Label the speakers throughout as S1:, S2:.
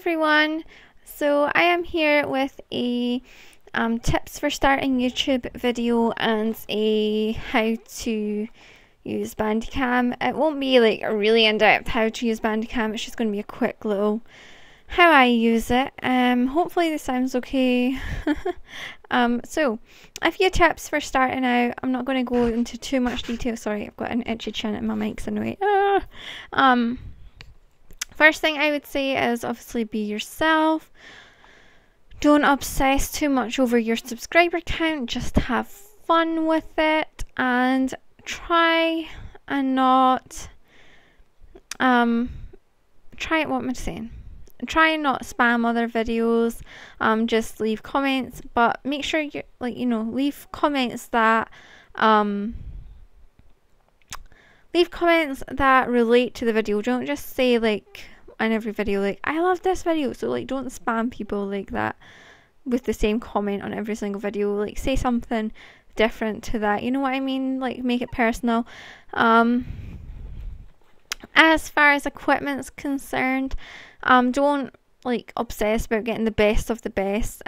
S1: everyone, so I am here with a tips for starting YouTube video and a how to use Bandicam. It won't be like a really in-depth how to use Bandicam, it's just going to be a quick little how I use it. Hopefully this sounds okay. So a few tips for starting out. I'm not going to go into too much detail. Sorry, I've got an itchy chin and my mic's in the way. First thing I would say is obviously be yourself. Don't obsess too much over your subscriber count. Just have fun with it and try and not try and not spam other videos. Just leave comments, but make sure you leave comments that relate to the video. Don't just say like in every video like I love this video, so like don't spam people like that with the same comment on every single video. Like say something different to that, you know what I mean? Like make it personal. As far as equipment's concerned, don't like obsess about getting the best of the best.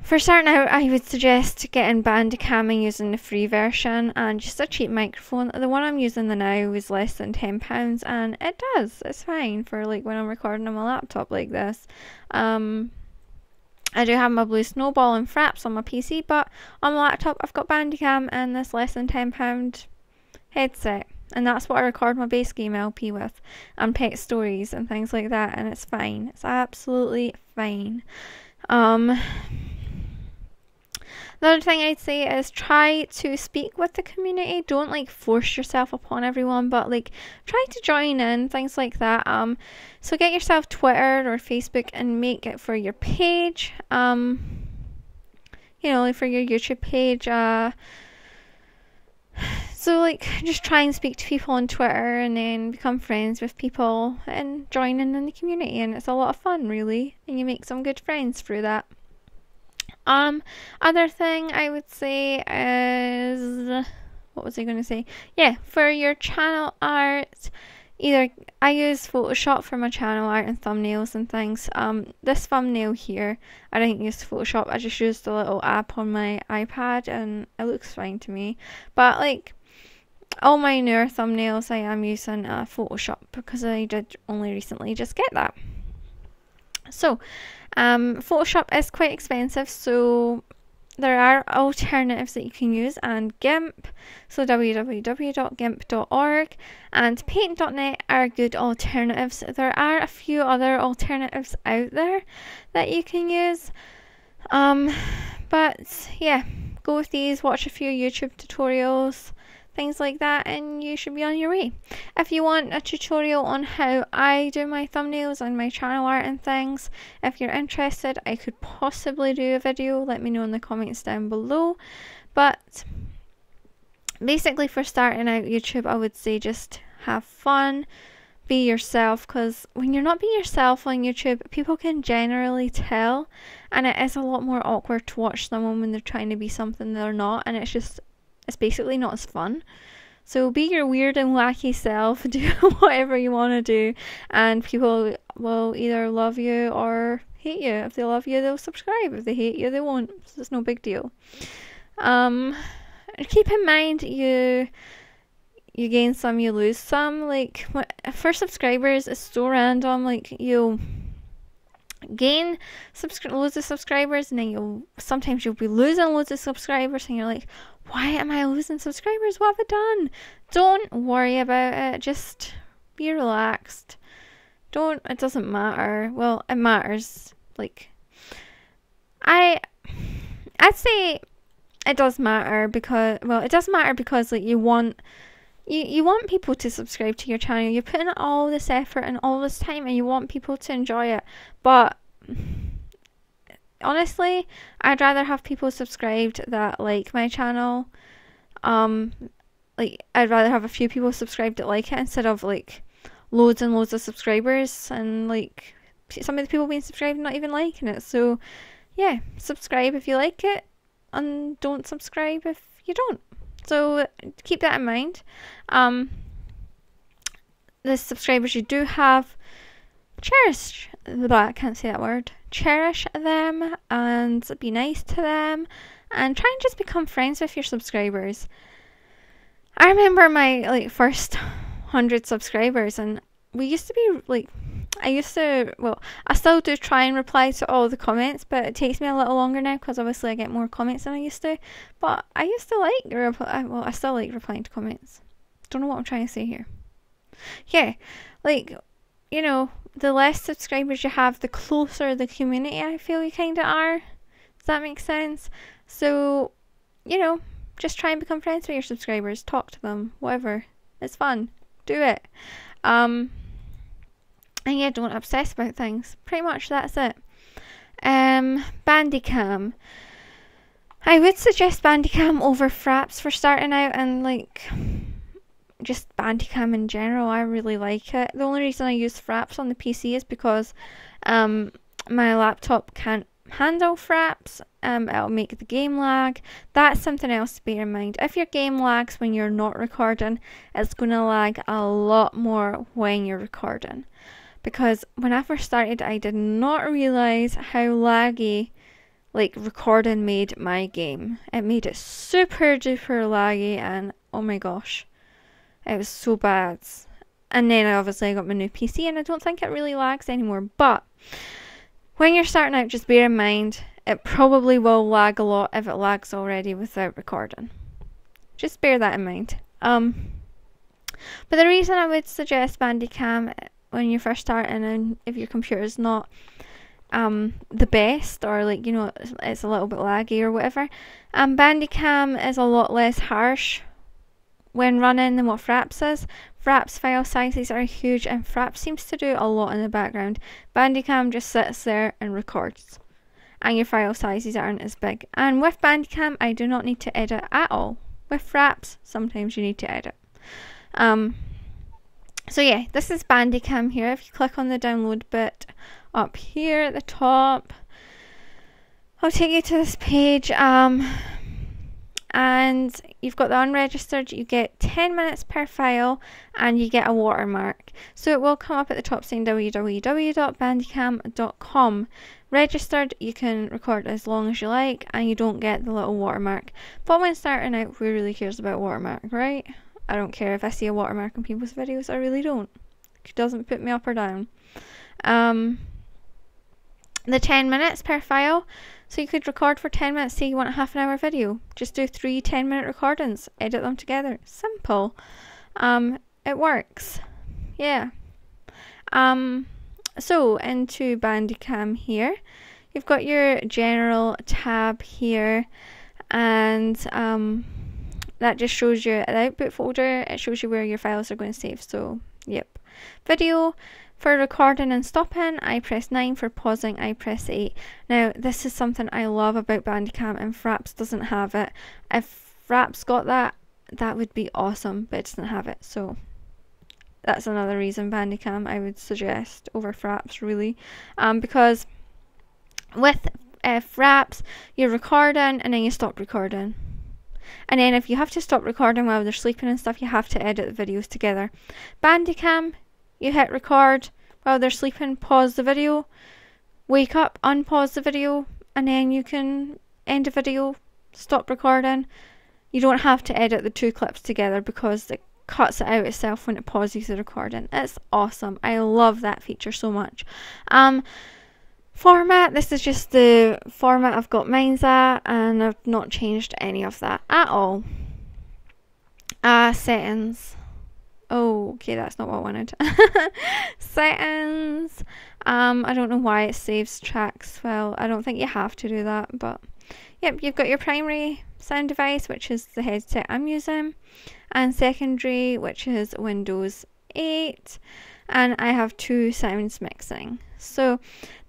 S1: For starting out, I would suggest getting Bandicam and using the free version and just a cheap microphone. The one I'm using now is less than £10 and it's fine for like when I'm recording on my laptop like this. I do have my Blue Snowball and Fraps on my PC, but on my laptop I've got Bandicam and this less than £10 headset. And that's what I record my base game LP with, and pet stories and things like that, and it's fine. It's absolutely fine. The other thing I'd say is try to speak with the community. Don't like force yourself upon everyone, but like try to join in, things like that. So get yourself Twitter or Facebook and make it for your page. Like for your YouTube page. So like just try and speak to people on Twitter and then become friends with people and join in the community, and it's a lot of fun really, and you make some good friends through that. Other thing I would say is, what was I going to say? Yeah, for your channel art, I use Photoshop for my channel art and thumbnails and things. This thumbnail here, I didn't use Photoshop, I just used a little app on my iPad and it looks fine to me. But like all my newer thumbnails I am using Photoshop because I did only recently just get that. So Photoshop is quite expensive, so there are alternatives that you can use, and GIMP, so www.gimp.org, and paint.net are good alternatives. There are a few other alternatives out there that you can use, but yeah, go with these, watch a few YouTube tutorials, things like that, and you should be on your way. If you want a tutorial on how I do my thumbnails and my channel art and things, if you're interested, I could possibly do a video. Let me know in the comments down below. But basically for starting out YouTube, I would say just have fun, be yourself, because when you're not being yourself on YouTube, people can generally tell, and it is a lot more awkward to watch someone when they're trying to be something they're not, and it's basically not as fun. So be your weird and wacky self, do whatever you want to do, and people will either love you or hate you. If they love you, they'll subscribe. If they hate you, they won't. So it's no big deal. Keep in mind, you gain some, you lose some. Like for subscribers, it's so random. Like you'll gain loads of subscribers, and then sometimes you'll be losing loads of subscribers, and you're like, why am I losing subscribers? What have I done? Don't worry about it. Just be relaxed. It doesn't matter. Well, it matters. Like I'd say it does matter because like you want people to subscribe to your channel. You're putting in all this effort and all this time, and you want people to enjoy it. But honestly, I'd rather have people subscribed that like my channel. Like I'd rather have a few people subscribed that like it instead of like loads and loads of subscribers and like some of the people being subscribed not even liking it. So yeah, subscribe if you like it and don't subscribe if you don't. So keep that in mind. The subscribers you do have, I can't say that word. Cherish them and be nice to them and try and just become friends with your subscribers. I remember my first 100 subscribers, and we used to be I still do try and reply to all the comments, but it takes me a little longer now because obviously I get more comments than I used to. But I used to I still like replying to comments. Don't know what I'm trying to say here. Yeah, the less subscribers you have, the closer the community I feel you kind of are. Does that make sense? So, just try and become friends with your subscribers. Talk to them, whatever. It's fun. Do it. And yeah, don't obsess about things. Pretty much that's it. Bandicam. I would suggest Bandicam over Fraps for starting out, and just Bandicam in general. I really like it. The only reason I use Fraps on the PC is because my laptop can't handle Fraps. It'll make the game lag. That's something else to bear in mind. If your game lags when you're not recording, it's going to lag a lot more when you're recording. Because when I first started, I did not realise how laggy recording made my game. It made it super duper laggy, and oh my gosh, it was so bad. And then I got my new PC, and I don't think it really lags anymore. But when you're starting out, just bear in mind, it probably will lag a lot if it lags already without recording. Just bear that in mind. But the reason I would suggest Bandicam when you're first starting, and if your computer is not the best, or it's a little bit laggy or whatever, Bandicam is a lot less harsh when running than what Fraps is. Fraps file sizes are huge, and Fraps seems to do a lot in the background. Bandicam just sits there and records, and your file sizes aren't as big. And with Bandicam, I do not need to edit at all. With Fraps, sometimes you need to edit. So yeah, this is Bandicam here. If you click on the download bit up here at the top, I'll take you to this page. And you've got the unregistered. You get 10 minutes per file, and you get a watermark. So it will come up at the top saying www.bandicam.com. Registered, you can record as long as you like, and you don't get the little watermark. But when starting out, who really cares about watermark, right? I don't care if I see a watermark in people's videos. I really don't. It doesn't put me up or down. The 10 minutes per file. So you could record for 10 minutes. Say you want a half an hour video. Just do 3 10-minute recordings. Edit them together. Simple. It works. Yeah. So into Bandicam here. You've got your general tab here. And that just shows you the output folder. It shows you where your files are going to save. So, yep. Video. For recording and stopping, I press 9. For pausing, I press 8. Now, this is something I love about Bandicam, and Fraps doesn't have it. If Fraps got that, that would be awesome, but it doesn't have it. So, that's another reason Bandicam I would suggest over Fraps, really. Because with Fraps, you're recording and then you stop recording. And then if you have to stop recording while they're sleeping and stuff, you have to edit the videos together. Bandicam, you hit record while they're sleeping, pause the video, wake up, unpause the video, and then you can end the video, stop recording. You don't have to edit the 2 clips together because it cuts it out itself when it pauses the recording. It's awesome. I love that feature so much. Format, this is just the format I've got mine's at, and I've not changed any of that at all. Settings. Oh, okay, that's not what I wanted. Settings. I don't know why it saves tracks. Well, I don't think you have to do that, but yep, you've got your primary sound device, which is the headset I'm using, and secondary, which is Windows 8, and I have 2 sounds mixing. So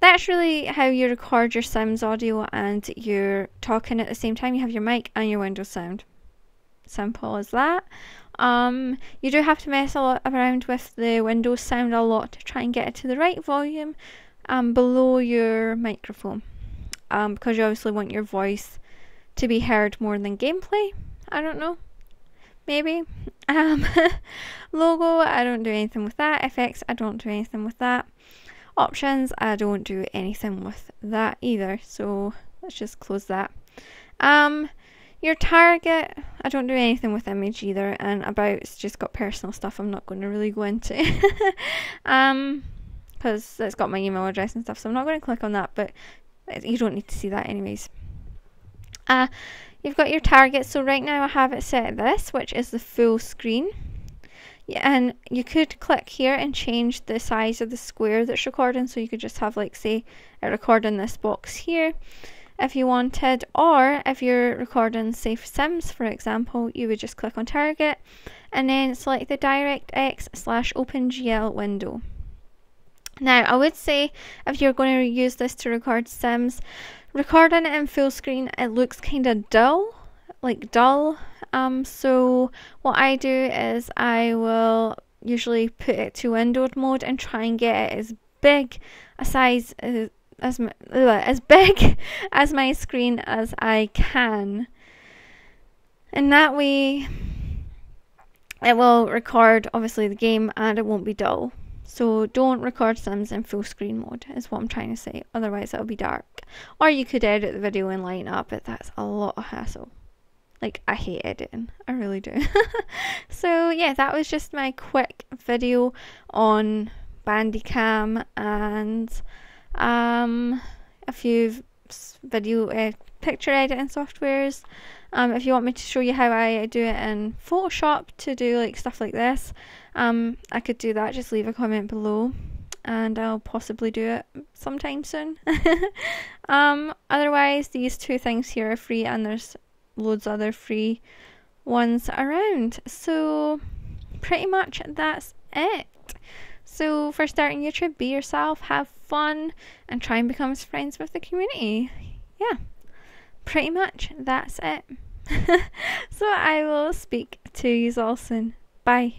S1: that's really how you record your Sims audio and you're talking at the same time. You have your mic and your Windows sound. Simple as that. You do have to mess a lot around with the Windows sound a lot to try and get it to the right volume below your microphone, because you obviously want your voice to be heard more than gameplay. I don't know, maybe. Logo, I don't do anything with that. Effects, I don't do anything with that. options, I don't do anything with that either, so let's just close that. Your target, I don't do anything with image either, and about, it's just got personal stuff I'm not going to really go into because it's got my email address and stuff, so I'm not going to click on that, but you don't need to see that anyways. You've got your target, so right now I have it set at this, which is the full screen. Yeah, and you could click here and change the size of the square that's recording, so you could just have, like, say, it recording this box here if you wanted, or if you're recording, say, Sims, for example, you would just click on target and then select the DirectX/OpenGL window. Now, I would say if you're going to use this to record Sims, recording it in full screen, it looks kind of dull. So what I do is I will usually put it to windowed mode and try and get it as big a size as big as my screen as I can, and that way it will record obviously the game and it won't be dull. So don't record Sims in full screen mode is what I'm trying to say, otherwise it'll be dark. Or you could edit the video and lighten up, but that's a lot of hassle. Like, I hate editing, I really do. So yeah, that was just my quick video on Bandicam and a few video picture editing softwares. If you want me to show you how I do it in Photoshop to do like stuff like this, I could do that. Just leave a comment below and I'll possibly do it sometime soon. Otherwise, these two things here are free, and there's loads of other free ones around. So pretty much that's it. So for starting YouTube, be yourself, have fun, and try and become friends with the community. Yeah, pretty much that's it. So I will speak to you all soon. Bye.